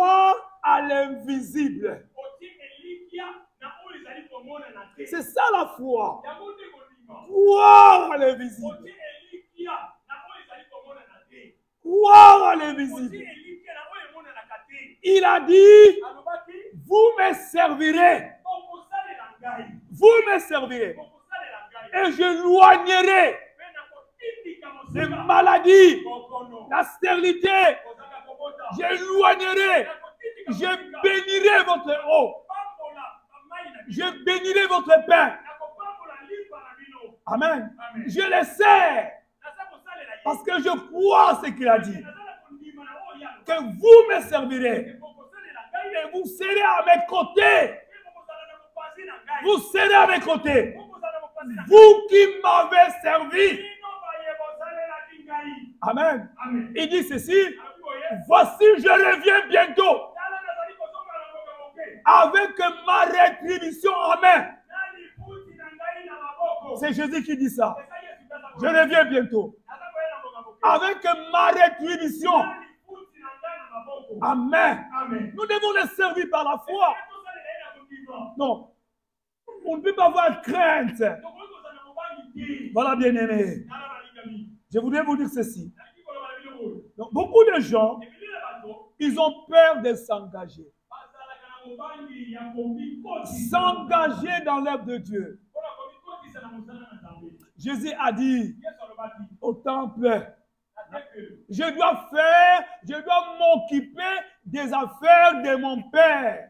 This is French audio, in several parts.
à l'invisible. C'est ça la foi. Croire à l'invisible. Croire à l'invisible. Il a dit, vous me servirez. Vous me servirez. Et je loignerai les maladies, la stérilité. J'éloignerai. Je bénirai votre eau. Je bénirai votre pain. Amen. Je le sais. Parce que je crois ce qu'il a dit. Que vous me servirez. Et vous serez à mes côtés. Vous serez à mes côtés. Vous qui m'avez servi. Amen. Il dit ceci. Voici, je reviens bientôt. Avec ma rétribution en main. C'est Jésus qui dit ça. Je reviens bientôt. Avec ma rétribution. Amen. Nous devons les servir par la foi. Non. On ne peut pas avoir crainte. Voilà, bien-aimé. Je voudrais vous dire ceci. Donc, beaucoup de gens, ils ont peur de s'engager. S'engager dans l'œuvre de Dieu. Jésus a dit au temple, je dois m'occuper des affaires de mon Père.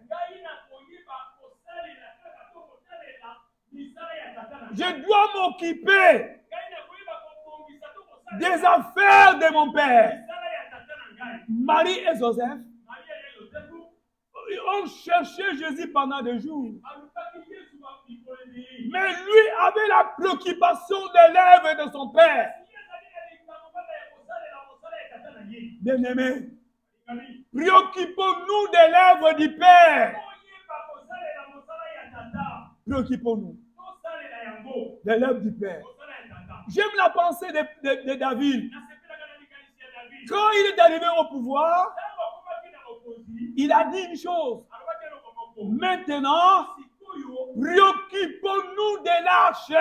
Je dois m'occuper des affaires de mon Père. Marie et Joseph ont cherché Jésus pendant des jours. Mais lui avait la préoccupation de l'œuvre de son Père. Bien-aimés, préoccupons-nous de l'œuvre du Père. Préoccupons-nous de l'œuvre du Père. J'aime la pensée de David. Quand il est arrivé au pouvoir, il a dit une chose. Maintenant, préoccupons-nous de l'arche.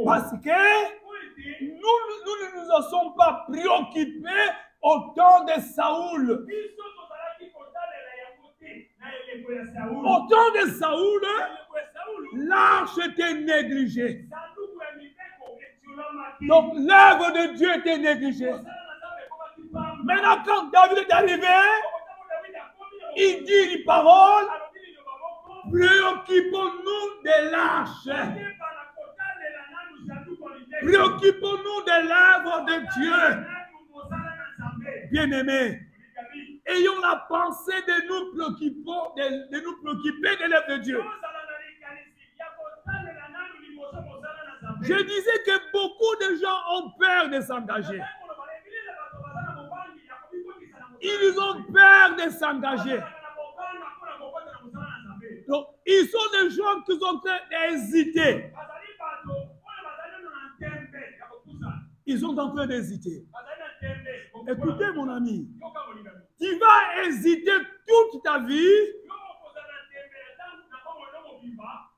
Parce que nous ne nous sommes pas préoccupés au temps de Saoul. Au temps de Saoul, l'arche était négligée. Donc l'œuvre de Dieu était négligée. Maintenant, quand David est arrivé, il dit une parole. Préoccupons-nous de l'arche. Préoccupons-nous de l'œuvre de Dieu. Bien-aimés, ayons la pensée de nous préoccuper de l'œuvre de Dieu. Je disais que beaucoup de gens ont peur de s'engager. Ils ont peur de s'engager. Donc, ils sont des gens qui sont en train d'hésiter. Ils sont en train d'hésiter. Écoutez, mon ami, tu vas hésiter toute ta vie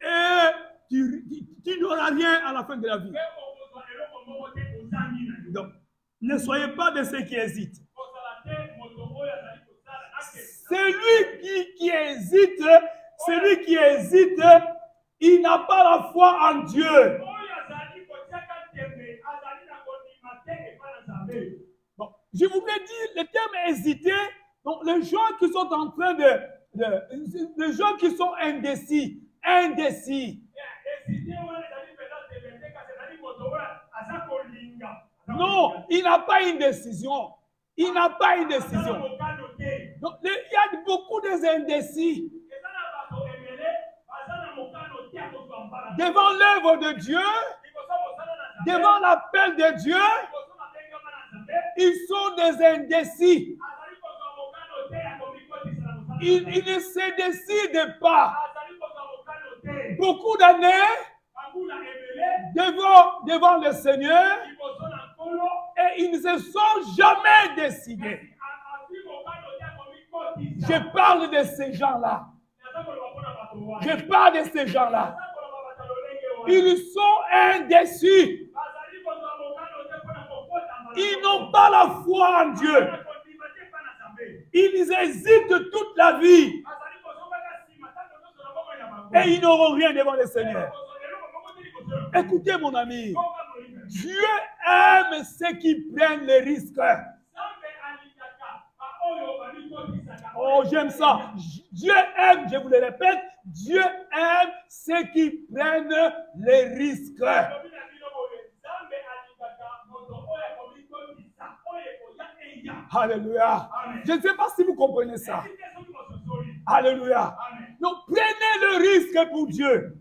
et tu n'auras rien à la fin de la vie. Donc, ne soyez pas de ceux qui hésitent. Celui qui hésite, il n'a pas la foi en Dieu. Bon, je voudrais dire le terme hésiter. Donc, les gens qui sont en train les gens qui sont indécis. Non, il n'a pas une décision. Donc, il y a beaucoup d'indécis. Devant l'œuvre de Dieu, devant l'appel de Dieu, ils sont des indécis. Ils ne se décident pas. Beaucoup d'années devant le Seigneur et ils ne se sont jamais décidés. Je parle de ces gens-là. Je parle de ces gens-là. Ils sont indécis. Ils n'ont pas la foi en Dieu. Ils hésitent toute la vie. Et ils n'auront rien devant le Seigneur. Écoutez mon ami. Dieu aime ceux qui prennent les risques. Oh, j'aime ça. Dieu aime, je vous le répète, Dieu aime ceux qui prennent les risques. Alléluia. Je ne sais pas si vous comprenez ça. Alléluia. Donc, prenez le risque pour Dieu.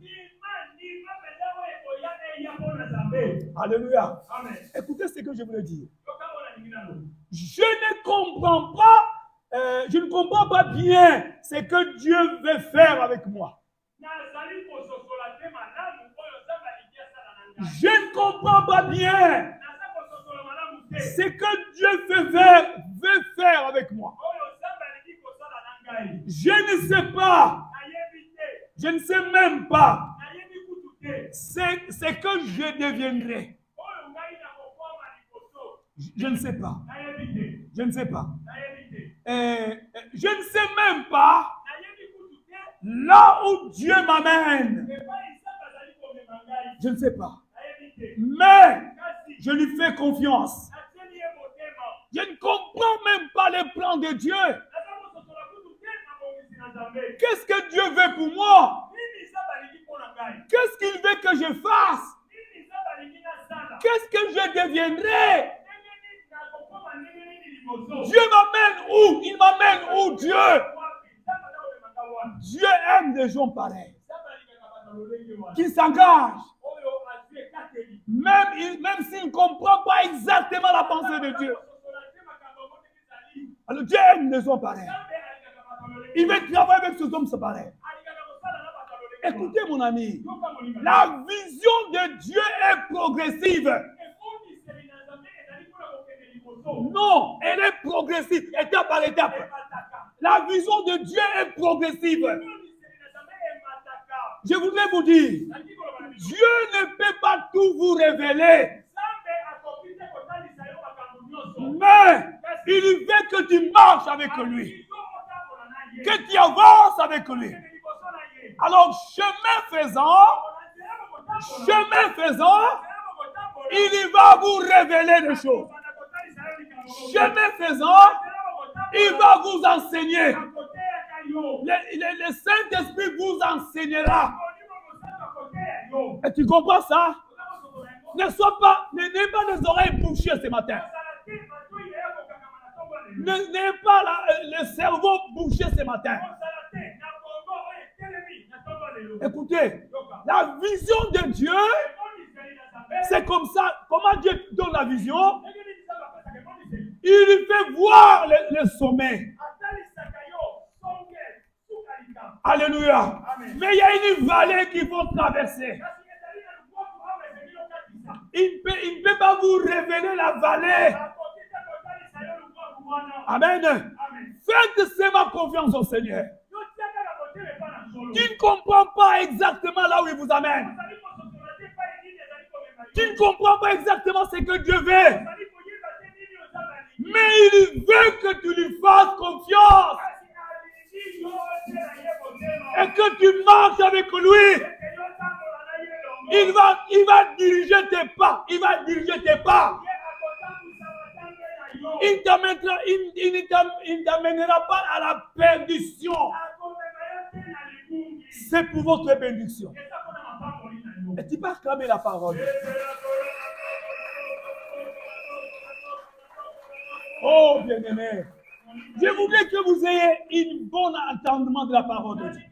Alléluia. Écoutez ce que je voulais dire. Je ne comprends pas bien ce que Dieu veut faire avec moi. Je ne comprends pas bien ce que Dieu veut faire avec moi. Je ne sais pas. Je ne sais même pas ce que je deviendrai. Je ne sais pas. Je ne sais pas. Je ne sais même pas là où Dieu m'amène. Je ne sais pas. Mais je lui fais confiance. Je ne comprends même pas les plans de Dieu. Qu'est-ce que Dieu veut pour moi? Qu'est-ce qu'il veut que je fasse? Qu'est-ce que je deviendrai? Dieu m'amène où? Il m'amène où, Dieu? Dieu aime des gens pareils, qui s'engagent, même s'ils ne comprennent pas exactement la pensée de Dieu. Alors Dieu aime des gens pareils. Il veut travailler avec ces hommes pareils. Écoutez mon ami, la vision de Dieu est progressive. Non, elle est progressive, étape par étape. La vision de Dieu est progressive. Je voudrais vous dire, Dieu ne peut pas tout vous révéler. Mais il veut que tu marches avec lui. Que tu avances avec lui. Alors, chemin faisant, il va vous révéler des choses. Chemin faisant, il va vous enseigner. Le Saint-Esprit vous enseignera. Et tu comprends ça? N'ayez pas les oreilles bouchées ce matin. N'ayez pas le cerveau bouché ce matin. Écoutez, la vision de Dieu, c'est comme ça. Comment Dieu donne la vision? Il lui fait voir le sommet. Alléluia. Mais il y a une vallée qu'il faut traverser. Il ne peut pas vous révéler la vallée. Amen. Faites seulement confiance au Seigneur. Tu ne comprends pas exactement là où il vous amène. Tu ne comprends pas exactement ce que Dieu veut. Mais il veut que tu lui fasses confiance. Et que tu marches avec lui. Il va diriger tes pas. Il va diriger tes pas. Il ne t'amènera pas à la perdition. C'est pour votre bénédiction. Et tu peux acclamer la parole. Oh, bien-aimé. Je voudrais que vous ayez un bon entendement de la parole de Dieu.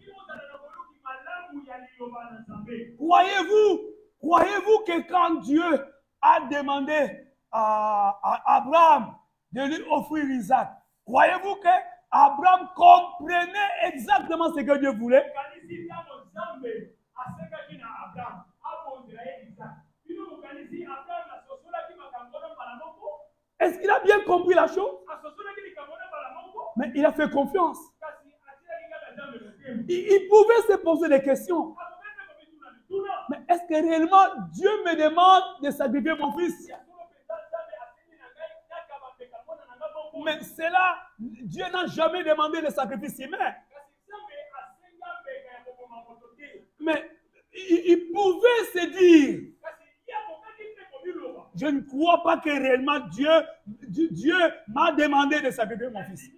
Croyez-vous que quand Dieu a demandé à Abraham de lui offrir Isaac, croyez-vous que Abraham comprenait exactement ce que Dieu voulait? Est-ce qu'il a bien compris la chose? Mais il a fait confiance. Il pouvait se poser des questions. Mais est-ce que réellement Dieu me demande de sacrifier mon fils? Mais c'est là, Dieu n'a jamais demandé de sacrifice humain. Mais il pouvait se dire, je ne crois pas que réellement Dieu m'a demandé de sacrifier mon fils.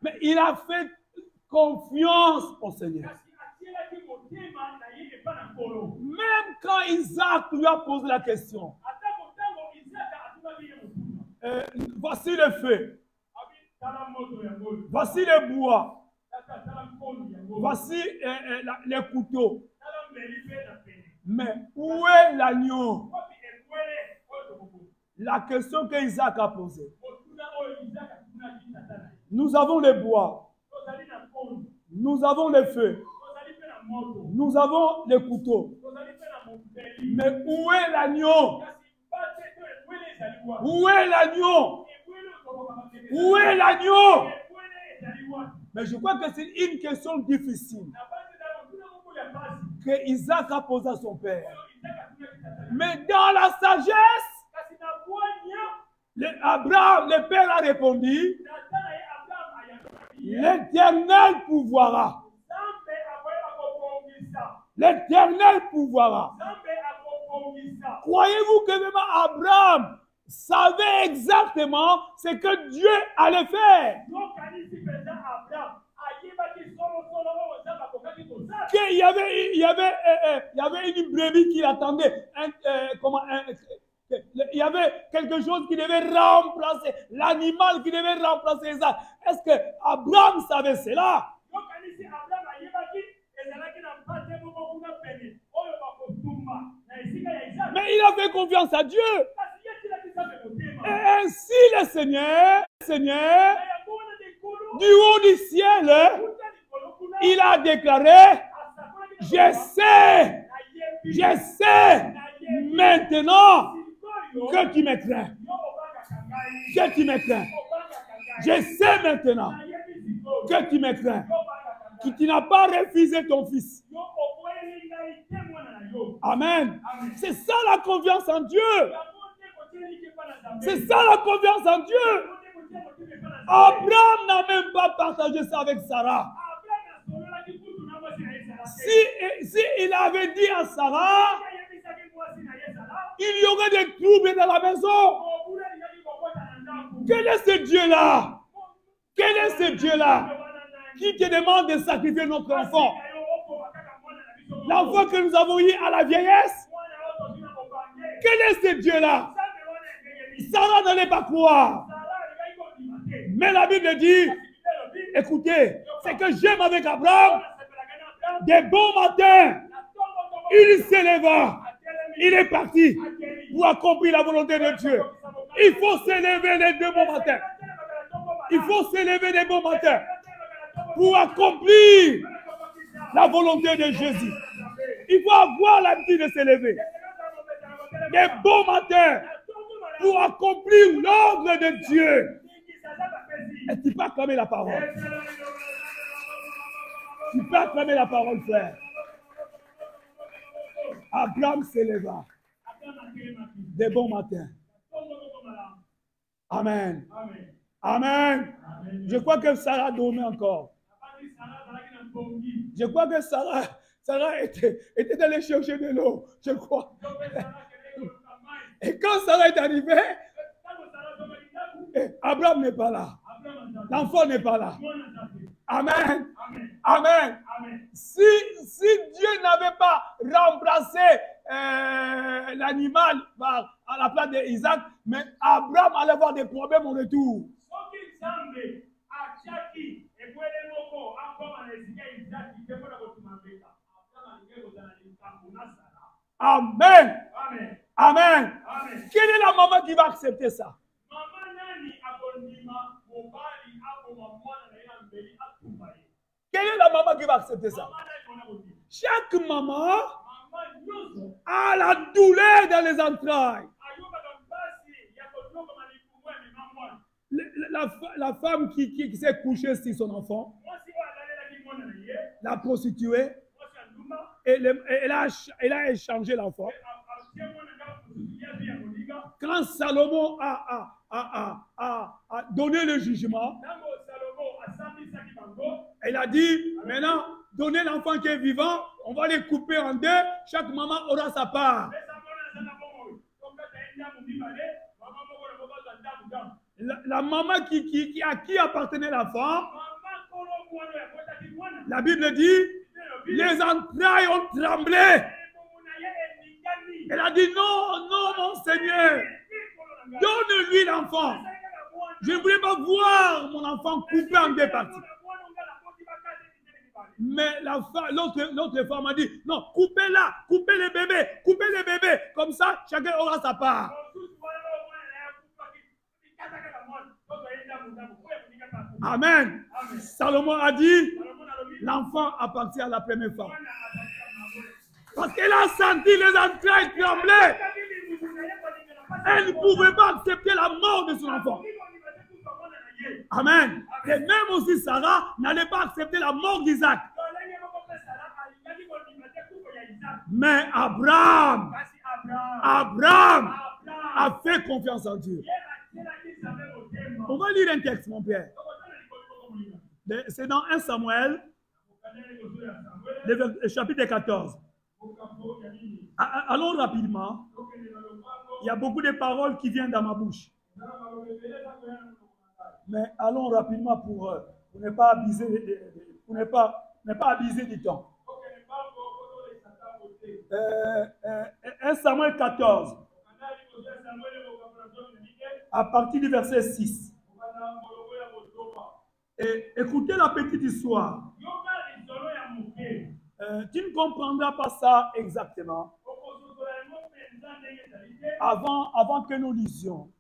Mais il a fait confiance au Seigneur. Même quand Isaac lui a posé la question, voici le feu, voici le bois, voici les couteaux. Mais où est l'agneau? La question que Isaac a posée. Nous avons le bois, nous avons le feu, nous avons les couteaux. Mais où est l'agneau? Où est l'agneau? Où est l'agneau? Mais je crois que c'est une question difficile que Isaac a posée à son père. Mais dans la sagesse, Abraham, le père, a répondu, l'Éternel pourvoira. L'Éternel pourvoira. Croyez-vous que même Abraham savait exactement ce que Dieu allait faire? Qu'il y avait une brebis qui l'attendait. Il y avait quelque chose qui devait remplacer, l'animal qui devait remplacer Isaac. Est-ce que Abraham savait cela? Mais il a fait confiance à Dieu. Et ainsi le Seigneur, du haut du ciel, il a déclaré, je sais maintenant que tu me crains. Que tu me crains. Je sais maintenant que tu me crains. Que tu n'as pas refusé ton fils. Amen. C'est ça la confiance en Dieu. C'est ça la confiance en Dieu. Abraham n'a même pas partagé ça avec Sarah. Si il avait dit à Sarah, il y aurait des troubles dans la maison. Quel est ce Dieu-là? Quel est ce Dieu-là qui te demande de sacrifier notre enfant? L'enfant que nous avons eu à la vieillesse? Quel est ce Dieu-là? Sarah n'allait pas croire. Mais la Bible dit, écoutez, c'est que j'aime avec Abraham, des bons matins, il s'éleva, il est parti pour accomplir la volonté de Dieu. Il faut s'élever les deux bons matins. Il faut s'élever les bons matins pour accomplir la volonté de Jésus. Il faut avoir l'habitude de s'élever. Des bons matins pour accomplir l'ordre de Dieu. Et tu peux acclamer la parole. Tu peux acclamer la parole, frère. Abraham s'éleva. Des bons matins. Amen. Amen. Je crois que Sarah dormait encore. Je crois que Sarah était allée chercher de l'eau. Je crois. Et quand Sarah est arrivée, Abraham n'est pas là. L'enfant n'est pas là. Amen. Amen. Si Dieu n'avait pas remplacé l'animal à la place d'Isaac, mais Abraham allait avoir des problèmes au retour. Amen. Amen. Quelle est la maman qui va accepter ça? Quelle est la maman qui va accepter ça? Chaque maman a la douleur dans les entrailles. la femme qui s'est couchée sur son enfant, la prostituée, et elle a échangé l'enfant. Quand Salomon a donné le jugement, elle a dit, maintenant, donnez l'enfant qui est vivant, on va les couper en deux, chaque maman aura sa part. La maman à qui appartenait l'enfant, la Bible dit, les entrailles ont tremblé. Elle a dit, non, non, mon Seigneur, donne-lui l'enfant. Je ne voulais pas voir mon enfant coupé en deux parties. Mais l'autre femme a dit, non, coupez-la, coupez les bébés, comme ça, chacun aura sa part. Amen. Salomon a dit, l'enfant appartient à la première femme. Parce qu'elle a senti les entrailles trembler. Elle ne pouvait pas accepter la mort de son enfant. Amen. Et même aussi Sarah n'allait pas accepter la mort d'Isaac. Mais Abraham a fait confiance en Dieu. On va lire un texte, mon père. C'est dans 1 Samuel, le chapitre 14. Allons rapidement. Il y a beaucoup de paroles qui viennent dans ma bouche. Mais allons rapidement pour ne pas abuser du temps. 1 Samuel 14. À partir du verset 6. Et écoutez la petite histoire. Tu ne comprendras pas ça exactement avant que nous lisions.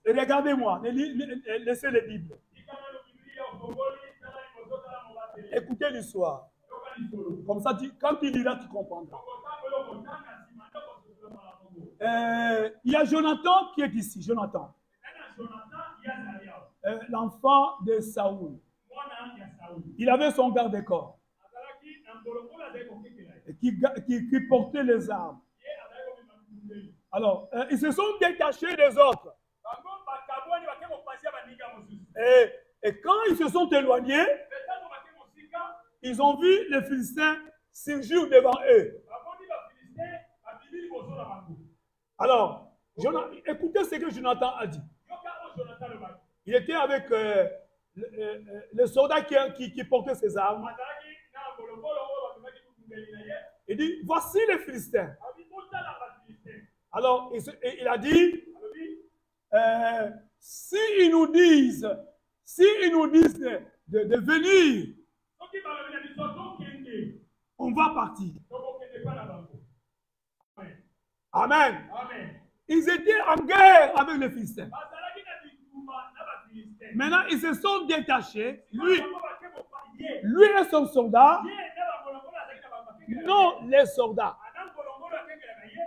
Regardez-moi, laissez les Bibles. Écoutez l'histoire. Comme ça, quand tu liras, tu comprendras. Il y a Jonathan qui est ici. Jonathan. L'enfant de Saoul. Il avait son garde-corps. Qui portait les armes. Alors, ils se sont détachés des autres. Et quand ils se sont éloignés, ils ont vu les Philistins surgir devant eux. Alors, écoutez ce que Jonathan a dit. Il était avec le soldat qui portait ses armes. Il dit, voici les Philistins. Alors, il a dit, s'ils nous disent de venir, on va partir. Amen. Ils étaient en guerre avec les Philistins. Maintenant, ils se sont détachés. Lui et son soldat. Non, les soldats.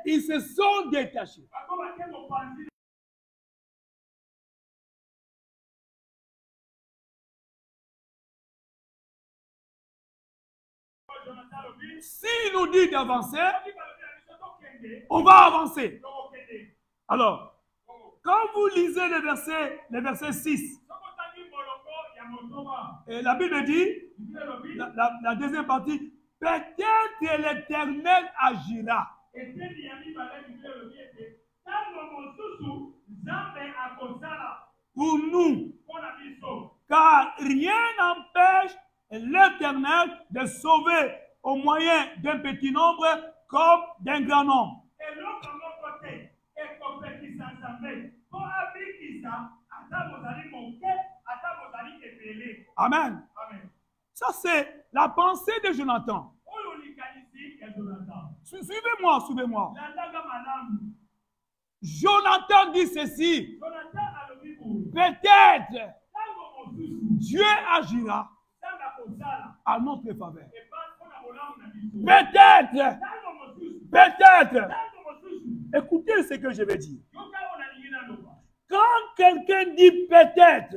Ils se sont détachés. S'il nous dit d'avancer, on va avancer. Alors, quand vous lisez le verset 6, et la Bible dit, la deuxième partie, peut-être l'Éternel agira. Pour nous, car rien n'empêche l'Éternel de sauver au moyen d'un petit nombre comme d'un grand nombre. Amen. Ça, c'est la pensée de Jonathan. Suivez-moi. Jonathan dit ceci. Peut-être Dieu agira à notre faveur. Peut-être. Écoutez ce que je vais dire. Quand quelqu'un dit peut-être,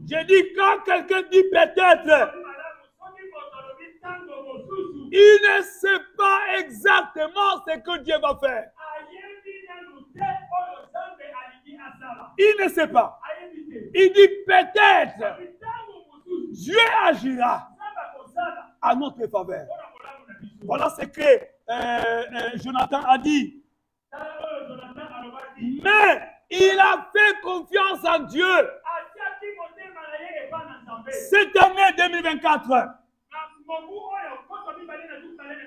je dis quand quelqu'un dit peut-être, il ne sait pas exactement ce que Dieu va faire. Il ne sait pas. Il dit peut-être, Dieu agira à notre faveur. Voilà ce que Jonathan a dit. Mais il a fait confiance en Dieu. Cette année 2024,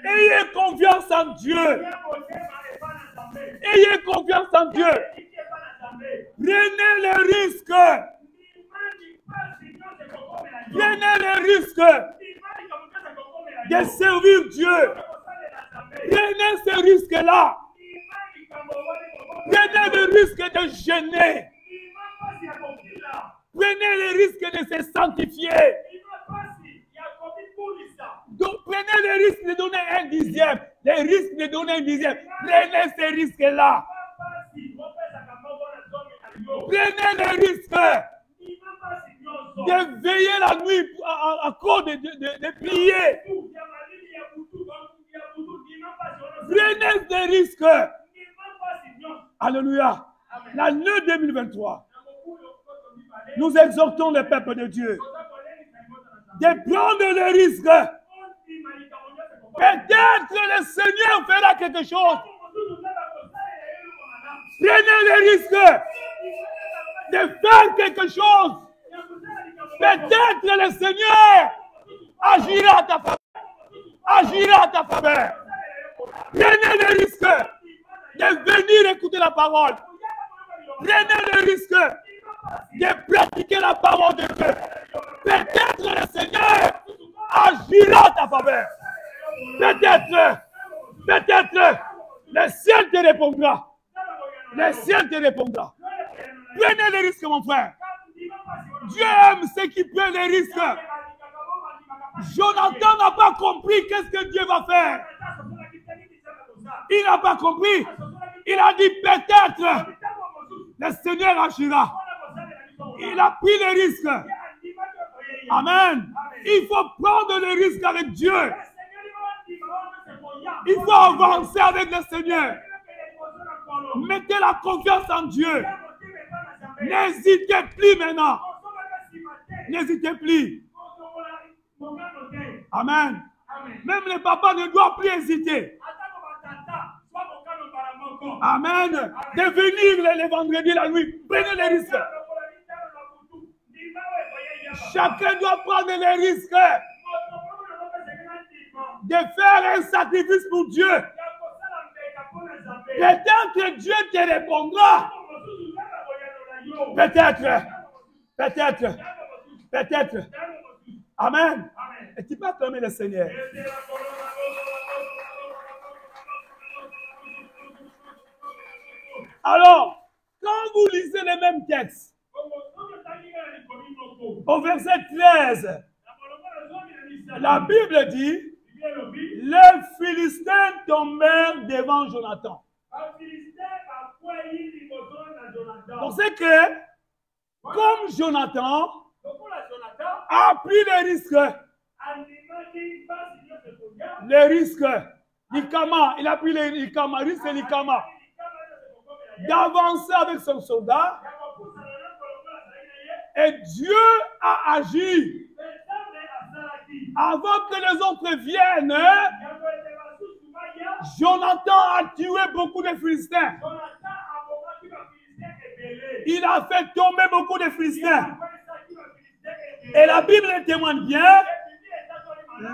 ayez confiance en Dieu. Ayez confiance en Dieu. Prenez le risque. Prenez le risque de servir Dieu. Prenez ce risque-là. Prenez le risque de jeûner. Prenez le risque de se sanctifier. Donc, prenez le risque de donner un dixième. Le risque de donner un dixième. Prenez ce risque-là. Prenez le risque de veiller la nuit à cause de prier. Prenez des risques. Alléluia. L'année 2023, nous exhortons le peuple de Dieu de prendre le risque. Peut-être le Seigneur fera quelque chose. Prenez le risque de faire quelque chose. Peut-être le Seigneur agira à ta faveur. Agira à ta faveur. Prenez le risque de venir écouter la parole. Prenez le risque de pratiquer la parole de Dieu. Peut-être le Seigneur agira à ta faveur. Peut-être le ciel te répondra. Le ciel te répondra. Prenez le risque, mon frère. Dieu aime ceux qui prennent les risques. Jonathan n'a pas compris qu'est-ce que Dieu va faire. Il n'a pas compris. Il a dit peut-être le Seigneur agira. Il a pris le risque. Amen. Il faut prendre le risque avec Dieu. Il faut avancer avec le Seigneur. Mettez la confiance en Dieu. N'hésitez plus maintenant. N'hésitez plus. Amen. Même les papas ne doivent plus hésiter. Amen. De venir les vendredis la nuit. Prenez les risques. Chacun doit prendre les risques de faire un sacrifice pour Dieu. Peut-être Dieu te répondra. Peut-être. Amen. Et tu peux acclamer le Seigneur. Alors, quand vous lisez les mêmes textes, au verset 13, la Bible dit, les Philistins tombèrent devant Jonathan. Parce que, comme Jonathan a pris le risque, l'Ikama, il a pris le risque l'Ikama, d'avancer avec son soldat, et Dieu a agi. Avant que les autres viennent, Jonathan a tué beaucoup de Philistins. Il a fait tomber beaucoup de Philistins. Et la Bible témoigne bien,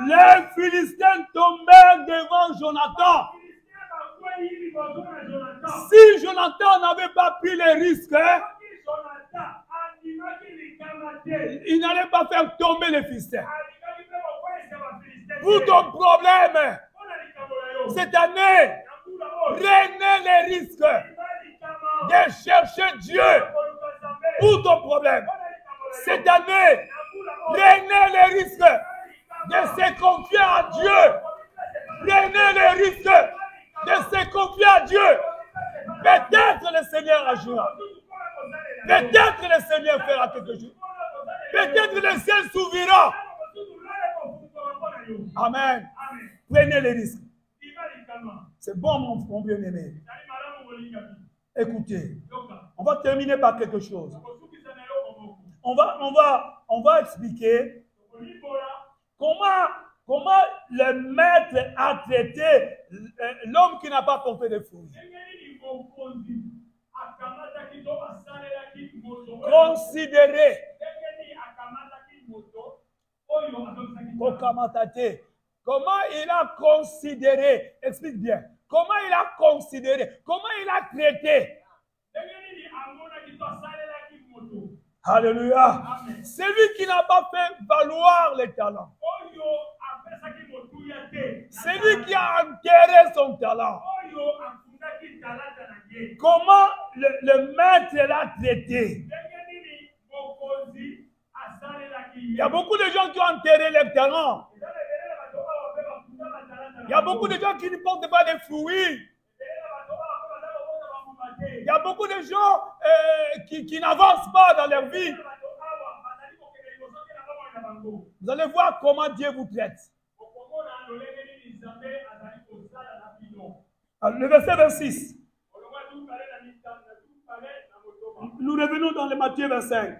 les Philistins tombèrent devant Jonathan. Si Jonathan n'avait pas pris les risques, il n'allait pas faire tomber les Philistins. Pour ton problème, cette année, prenez les risques de chercher Dieu pour ton problème. Cette année, prenez les risques de se confier à Dieu. Prenez le risque de se confier à Dieu. Peut-être le Seigneur agira. Peut-être le Seigneur fera quelque chose. Peut-être le ciel s'ouvrira. Amen. Prenez les risques. C'est bon, mon bien-aimé. Écoutez, on va terminer par quelque chose. On va expliquer comment le maître a traité l'homme qui n'a pas porté de fruits. Considérez. Comment il a considéré, explique bien, comment il a considéré, comment il a traité. Alléluia. Celui qui n'a pas fait valoir les talents. Celui qui a enterré son talent. Comment le maître l'a traité. Il y a beaucoup de gens qui ont enterré les talents. Il y a beaucoup de gens qui ne portent pas de fruits. Il y a beaucoup de gens qui n'avancent pas dans leur vie. Vous allez voir comment Dieu vous traite. Alors, le verset 26. Nous revenons dans le Matthieu 25.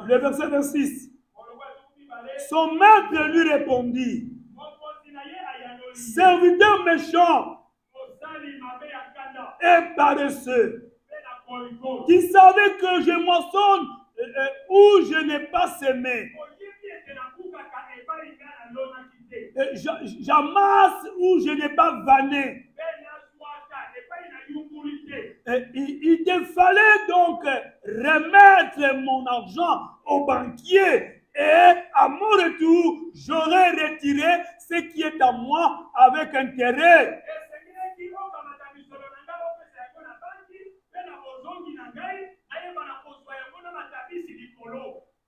Le verset 26. Son maître lui répondit, serviteur méchant et paresseux, qui savait que je moissonne où je n'ai pas semé, j'amasse où je n'ai pas vanné. Il te fallait donc remettre mon argent au banquier et à mon retour, j'aurais retiré ce qui est à moi avec intérêt.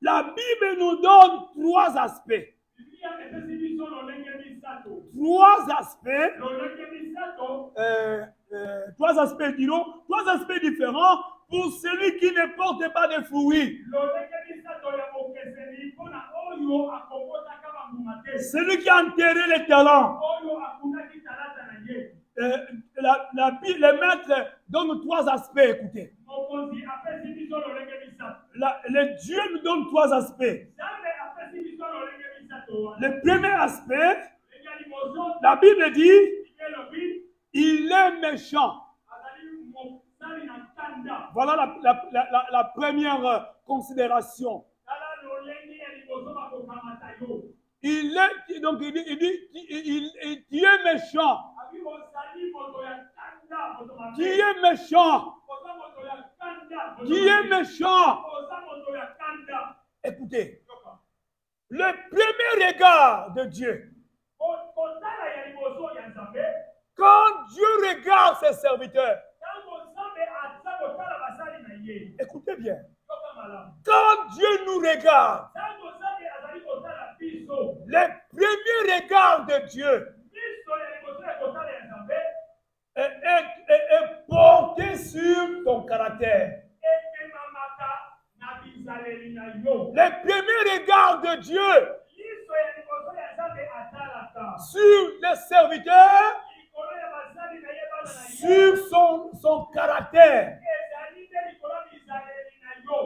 La Bible nous donne trois aspects. Trois aspects, disons, trois aspects différents pour celui qui ne porte pas de fruits. Celui qui a enterré les talents. Le maître donne trois aspects, écoutez. Le Dieu nous donne trois aspects. Le premier aspect, la Bible dit, il est méchant. Voilà la première considération. Il dit, tu es méchant. Qui est méchant? Qui est méchant? Écoutez, le premier regard de Dieu, quand Dieu regarde ses serviteurs, écoutez bien, quand Dieu nous regarde, le premier regard de Dieu est porté sur ton caractère. Le premier regard de Dieu sur les serviteurs, sur son caractère,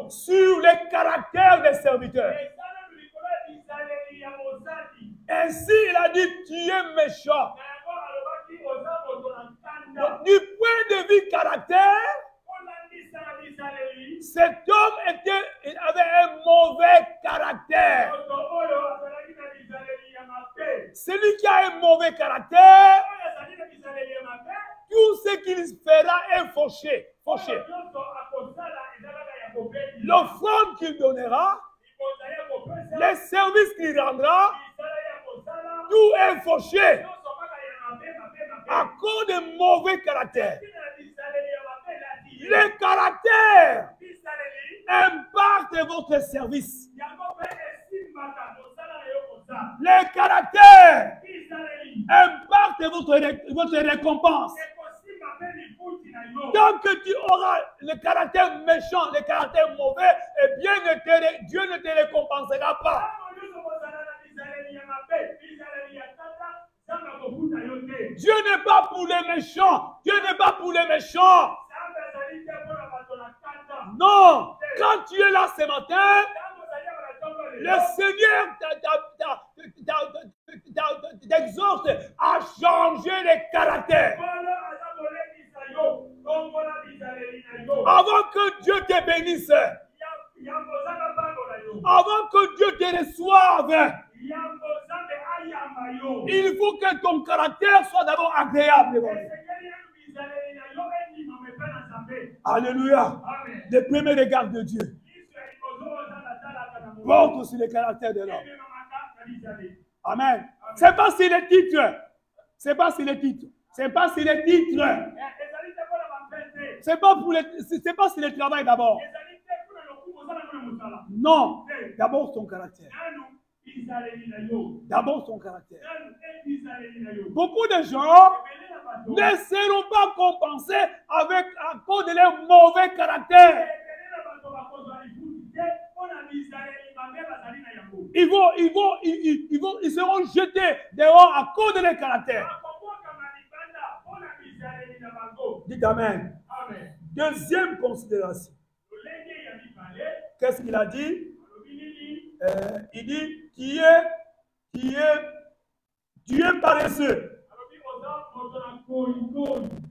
sur le caractère des serviteurs. Ainsi, il a dit, tu es méchant. Donc, du point de vue caractère, cet homme avait un mauvais caractère. Celui qui a un mauvais caractère, tout ce qu'il fera est fauché. L'offrande qu'il donnera, les services qu'il rendra, tout est fauché à cause de mauvais caractère. Le caractère impacte votre service. Les caractères impactent votre récompense. Tant que tu auras le caractère méchant, le caractère mauvais, eh bien Dieu ne te récompensera pas. Dieu n'est pas pour les méchants. Dieu n'est pas pour les méchants. Non. Quand tu es là ce matin, le Seigneur t'exhorte à changer les caractères. Avant que Dieu te bénisse, avant que Dieu te reçoive, il faut que ton caractère soit d'abord agréable. Alléluia. Le premier regard de Dieu porte sur le caractère de l'homme. Amen. C'est pas sur les titres. C'est pas sur les titres. C'est pas sur les titres. C'est pas sur le travail d'abord. Non. D'abord son caractère. D'abord son caractère. Beaucoup de gens ne seront pas compensés à cause de leur mauvais caractère. Ils seront jetés dehors à cause de leur caractère. Dites Amen. Deuxième considération. Qu'est-ce qu'il a dit? Il dit tu es paresseux.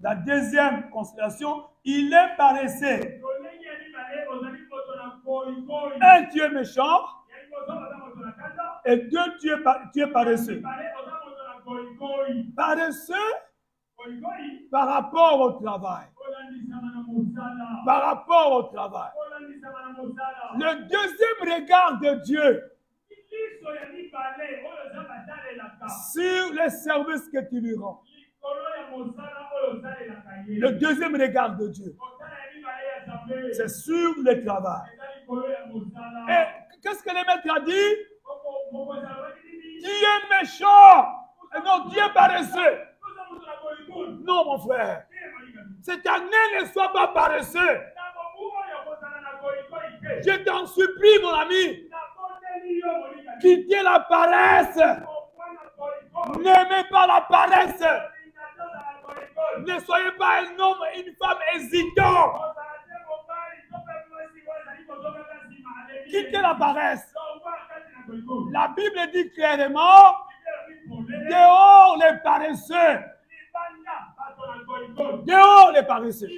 La deuxième considération, il est paresseux. Un, tu es méchant. Et deux, tu es paresseux. Paresseux par rapport au travail. Par rapport au travail. Le deuxième regard de Dieu sur les services que tu lui rends. Le deuxième regard de Dieu, c'est sur le travail. Et qu'est-ce que le maître a dit? Tu es méchant. Non, tu es paresseux. Non, mon frère. Cette année, ne sois pas paresseux. Je t'en supplie, mon ami. Quittez la paresse. N'aimez pas la paresse. Ne soyez pas un homme, une femme hésitant. Quittez la paresse. La Bible dit clairement, dehors les paresseux. Dehors les paresseux.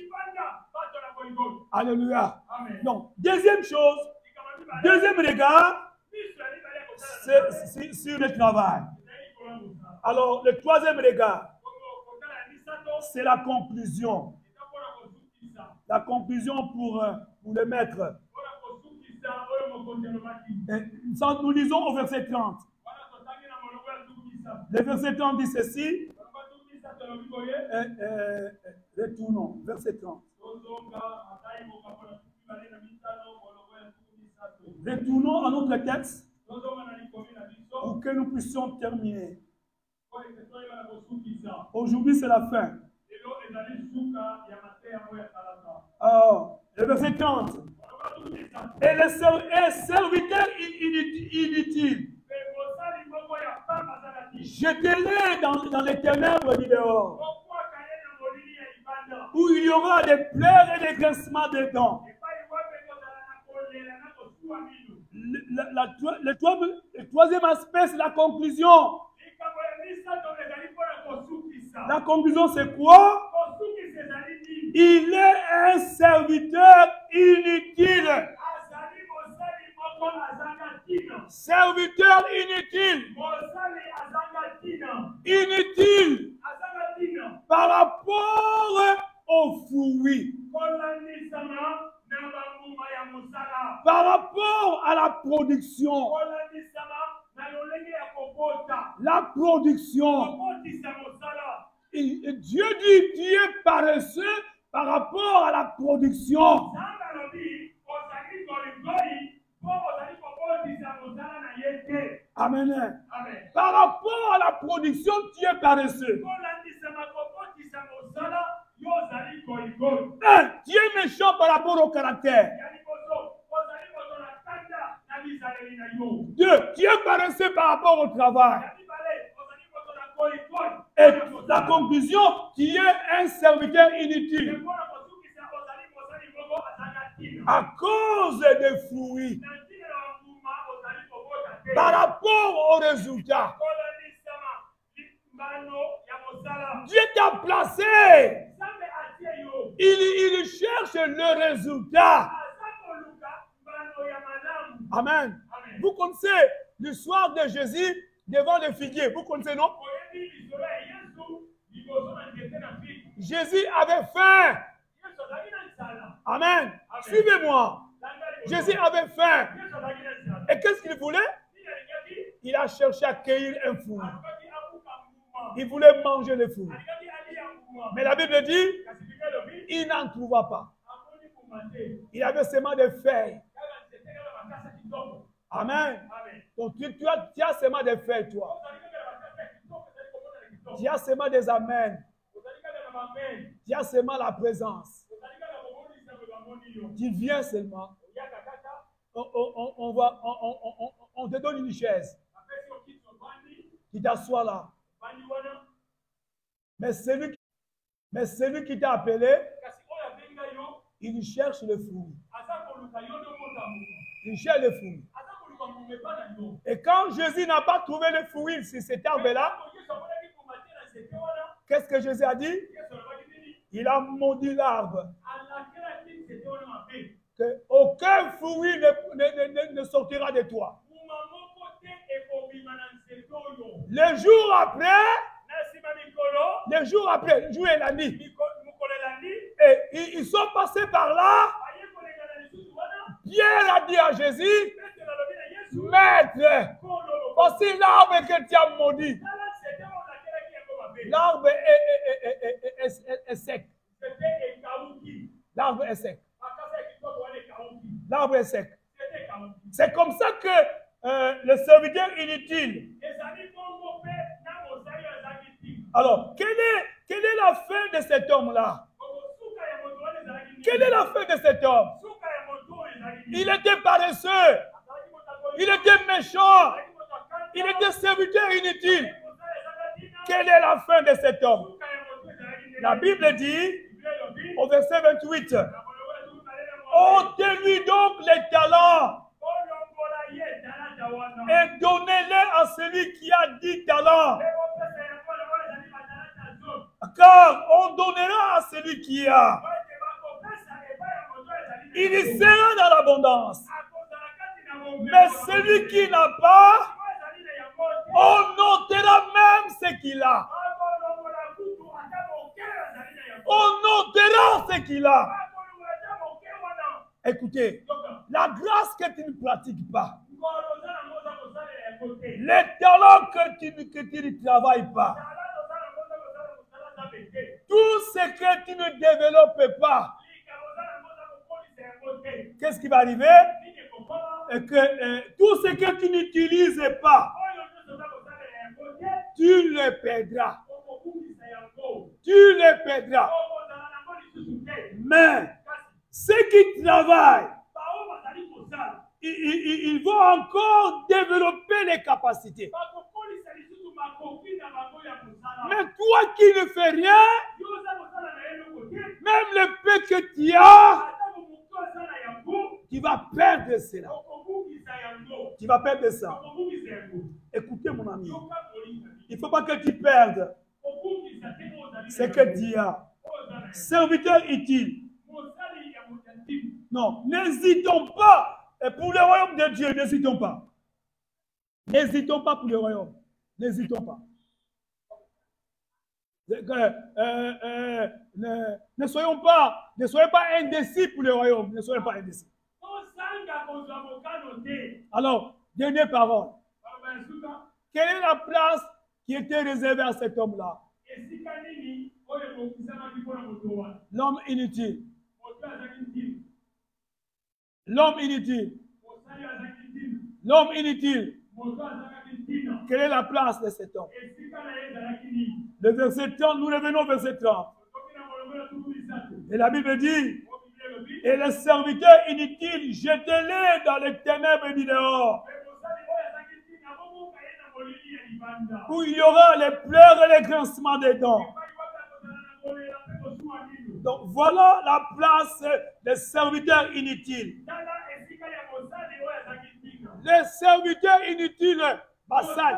Alléluia. Donc, deuxième chose, deuxième regard, c'est sur le travail. Alors, le troisième regard, c'est la conclusion. La conclusion pour le maître. Nous lisons au verset 30. Le verset 30 dit ceci. Retournons, verset 30. Retournons à notre texte pour que nous puissions terminer. Aujourd'hui, c'est la fin. Alors, le verset 30. Et les serviteurs inutiles, jetez-les dans les ténèbres du dehors, où il y aura des pleurs et des grincements de dents. Le troisième aspect, c'est la conclusion. La conclusion, c'est quoi? Il est un serviteur inutile. Serviteur inutile. Inutile par rapport aux fruits. Par rapport à la production. La production. Et Dieu dit, tu es paresseux par rapport à la production. Amen. Amen. Par rapport à la production, tu es paresseux. Tu es méchant par rapport au caractère. 2. Tu es paresseux par rapport au travail. Et la conclusion, tu es un serviteur inutile. À cause des fruits. Par rapport aux résultats. Dieu t'a placé. Il cherche le résultat. Amen. Vous connaissez l'histoire de Jésus devant le figuier. Vous connaissez, non? Jésus avait faim. Amen. Suivez-moi. Jésus avait faim. Et qu'est-ce qu'il voulait? Il a cherché à cueillir un fruit. Il voulait manger le fruit. Mais la Bible dit, il n'en trouva pas. Il avait seulement des feuilles. Amen. Donc tu as seulement des feuilles, toi. Tu as seulement des amens. Tu as seulement la présence. Tu viens seulement. On te donne une chaise. Tu t'assois là. Mais celui qui t'a appelé, il cherche le fruit. Il cherche le fruit. Et quand Jésus n'a pas trouvé le fruit sur cet arbre-là, qu'est-ce que Jésus a dit? Il a maudit l'arbre. Que aucun fruit ne sortira de toi. Les jours après, le jour et la nuit, et ils sont passés par là. Pierre a dit à Jésus, Maître, voici l'arbre que tu as maudit. L'arbre est sec. L'arbre est sec. L'arbre est sec. C'est comme ça que le serviteur inutile. Alors, quelle est la fin de cet homme-là? Quelle est la fin de cet homme? Il était paresseux. Il était méchant. Il était serviteur inutile. Quelle est la fin de cet homme? La Bible dit, au verset 28, ôtez-lui donc les talents et donnez-les à celui qui a 10 talents. Car on donnera à celui qui a. Il sera dans l'abondance. Mais celui qui n'a pas, on notera même ce qu'il a. On notera ce qu'il a. Écoutez, la grâce que tu ne pratiques pas, les talents que tu ne travailles pas, tout ce que tu ne développes pas, qu'est-ce qui va arriver? Et que tout ce que tu n'utilises pas, tu le perdras. Tu le perdras. Mais ceux qui travaillent, ils vont encore développer les capacités. Mais toi qui ne fais rien, même le peu que tu as, tu vas perdre cela. Tu vas perdre ça. Écoutez mon ami, il ne faut pas que tu perdes ce que tu as. Serviteur utile. Non, n'hésitons pas. Et pour le royaume de Dieu, n'hésitons pas. N'hésitons pas pour le royaume. N'hésitons pas. Ne soyons pas indécis pour le royaume. Ne soyons pas indécis. Alors, dernière parole. Quelle est la place qui était réservée à cet homme-là? L'homme inutile. L'homme inutile. L'homme inutile. Quelle est la place de cet homme? Le verset 30, nous revenons au verset 30. Et la Bible dit, et les serviteurs inutiles, jetez-les dans les ténèbres du dehors, où il y aura les pleurs et les grincements des dents. Donc voilà la place des serviteurs inutiles. Les serviteurs inutiles, Bassal,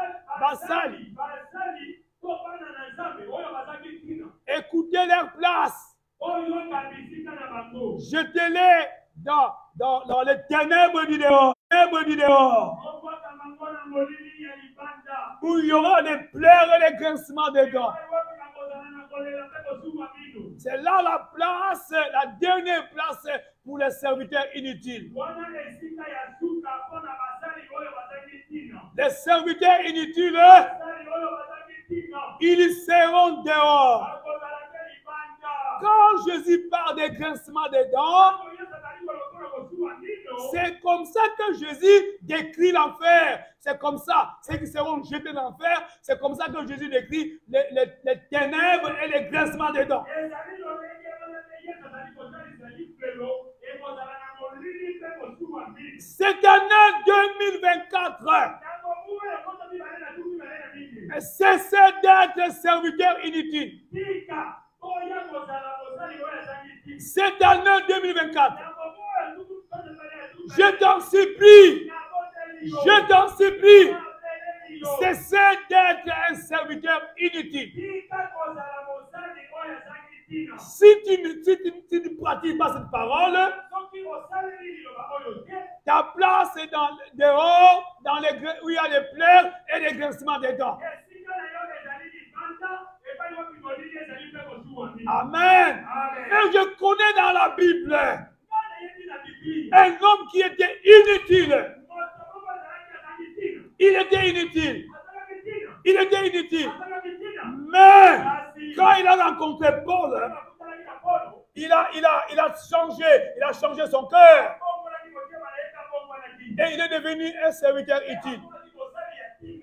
écoutez leur place. Jetez-les dans les ténèbres du dehors. Où il y aura des pleurs et des grincements des dents. C'est là la place, la dernière place pour les serviteurs inutiles. Les serviteurs inutiles, ils seront dehors. Quand Jésus parle des grincements des dents, c'est comme ça que Jésus décrit l'enfer. C'est comme ça. Ceux qui seront jetés dans l'enfer, c'est comme ça que Jésus décrit les ténèbres et les grincements des dents. Cette année 2024, cessez d'être serviteurs inutiles. Cette année 2024, je t'en supplie, cessez d'être un serviteur inutile. Si tu ne pratiques pas cette parole, ta place est dehors, où il y a les pleurs et les grincements des dents. Amen. Et je connais dans la Bible un homme qui était inutile. Il était inutile. Mais quand il a rencontré Paul, il a changé son cœur. Et il est devenu un serviteur utile.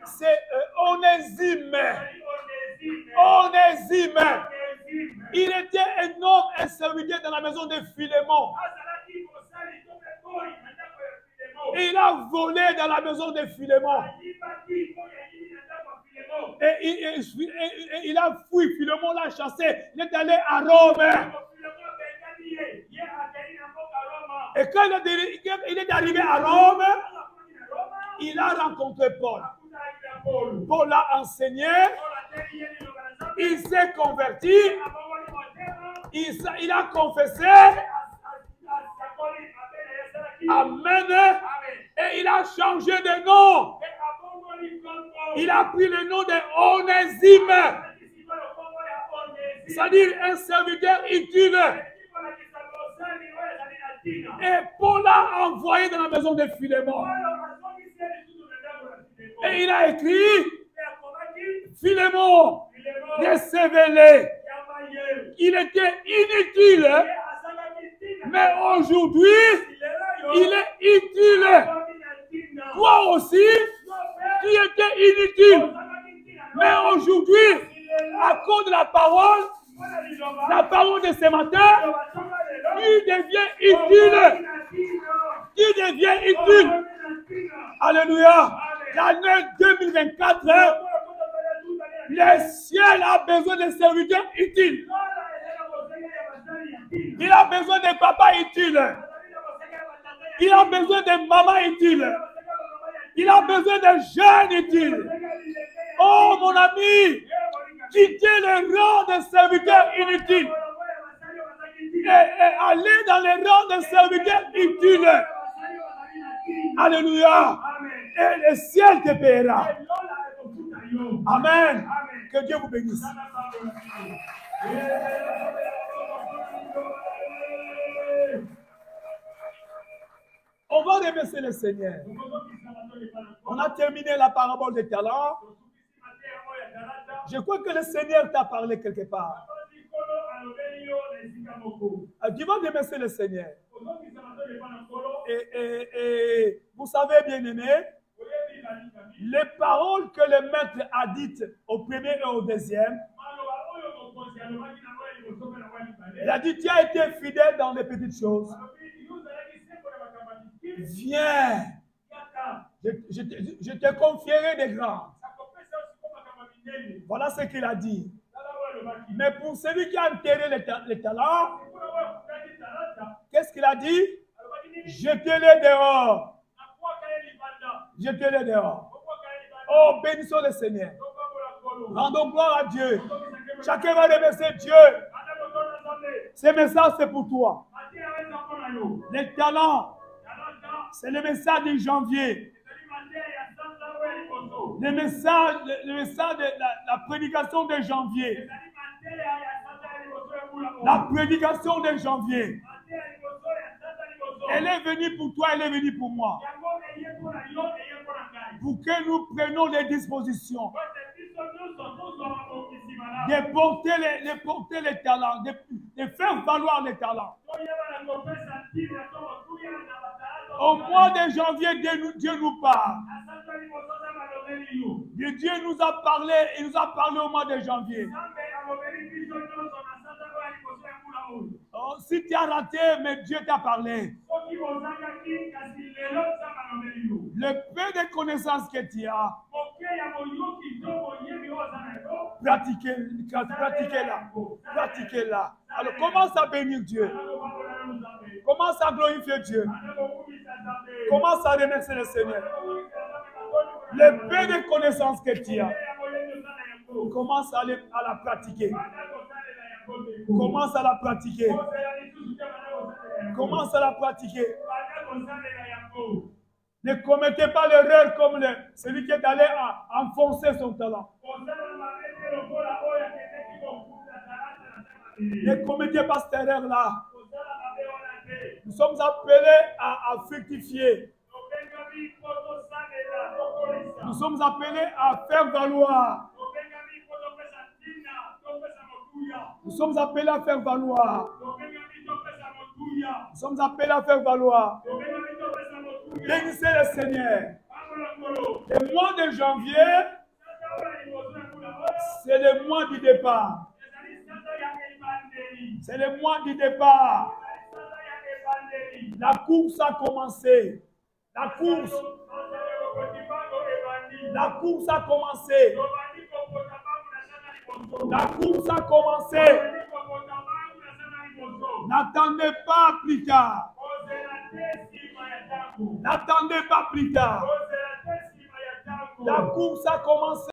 C'est Onésime. Il était un homme, un serviteur dans la maison de Philémon. Et il a volé dans la maison de Philémon. Et il a fui. Philémon l'a chassé. Il est allé à Rome. Et quand il est arrivé à Rome, il a rencontré Paul. Paul l'a enseigné. Il s'est converti. Il a confessé. Amen. Et il a changé de nom. Il a pris le nom de Onésime. C'est-à-dire un serviteur utile. Et Paul l'a envoyé dans la maison de Philémon. Et il a écrit, Philémon, recevez-le. Il était inutile, mais aujourd'hui, il est utile. Toi aussi, tu étais inutile, mais aujourd'hui, à cause de la parole de ce matin, tu deviens utile. Tu deviens utile. Alléluia. L'année 2024, le ciel a besoin de serviteurs utiles. Il a besoin de papas utiles. Il a besoin de mamans utiles. Il a besoin de jeunes utiles. Oh mon ami, quittez le rang de serviteurs inutiles et allez dans les rangs de serviteurs utiles. Alléluia. Et le ciel te paiera. Amen. Que Dieu vous bénisse. On va remercier le Seigneur. On a terminé la parabole des talents. Je crois que le Seigneur t'a parlé quelque part. Tu vas remercier le Seigneur. Et vous savez, bien aimé, les paroles que le maître a dites au premier et au deuxième, il a dit, tu as été fidèle dans les petites choses. Viens, je te confierai des grands. Voilà ce qu'il a dit. Mais pour celui qui a enterré les talents, qu'est-ce qu'il a dit? Jetez-les dehors. Jetez-les dehors. Oh, bénissons le Seigneur. Rendons gloire à Dieu. Chacun va remercier Dieu. Ce message, c'est pour toi. Les talents, c'est le message de janvier. Le message de la prédication de janvier. La prédication de janvier. Elle est venue pour toi, elle est venue pour moi. Pour que nous prenions les dispositions. De porter les talents, de faire valoir les talents. Au mois de janvier, Dieu nous parle. Dieu nous a parlé, il nous a parlé au mois de janvier. Oh, si tu as raté, mais Dieu t'a parlé. Le peu de connaissances que tu as, pratiquez-la. Alors commence à bénir Dieu. Commence à glorifier Dieu. Commence à remercier le Seigneur. Le peu de connaissances que tu as, commence à la pratiquer. Commence à la pratiquer. Commence à la pratiquer. Ne commettez pas l'erreur comme celui qui est allé enfoncer son talent. Ne commettez pas cette erreur-là. Nous sommes appelés à fructifier. Nous sommes appelés à faire valoir. Nous sommes appelés à faire valoir. Nous sommes appelés à faire valoir. Bénissez le Seigneur. Le mois de janvier, c'est le mois du départ. C'est le mois du départ. La course a commencé. La course a commencé. La course a commencé. N'attendez pas plus tard. N'attendez pas plus tard. La course a commencé.